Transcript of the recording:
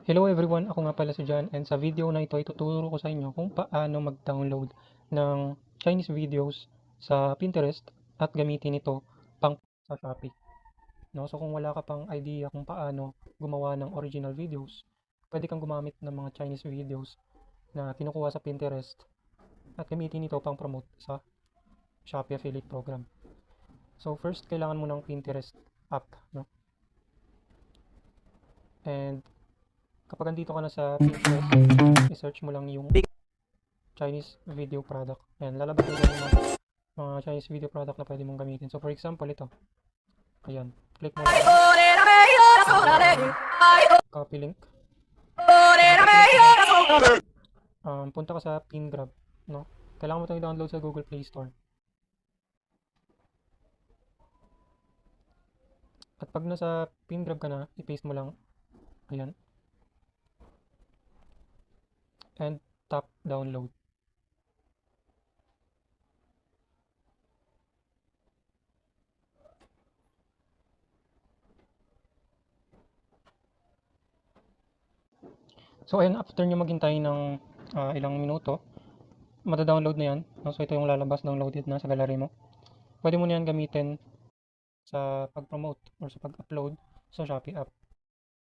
Hello everyone, ako nga pala si John, and sa video na ito ituturo ko sa inyo kung paano mag-download ng Chinese videos sa Pinterest at gamitin ito pang sa Shopee. No? So kung wala ka pang idea kung paano gumawa ng original videos, pwede kang gumamit ng mga Chinese videos na kinukuha sa Pinterest at gamitin ito pang promote sa Shopee Affiliate Program. So first, kailangan mo ng Pinterest app. No? And kapag andito ka na sa Pinterest, i-search mo lang yung Chinese video product. Ayan, lalabas yung mga Chinese video product na pwede mong gamitin. So, for example, ito. Ayan, click mo lang. Copy link. Punta ka sa PinGrab, no? Kailangan mo itong i-download sa Google Play Store. At pag nasa PinGrab ka na, i-paste mo lang. Ayan. And tap download. So, ayan, after nyo maghintay ng ilang minuto, mata-download na yan. No? So, ito yung lalabas, downloaded na sa gallery mo. Pwede mo na yan gamitin sa pag-promote or sa pag-upload sa Shopee app.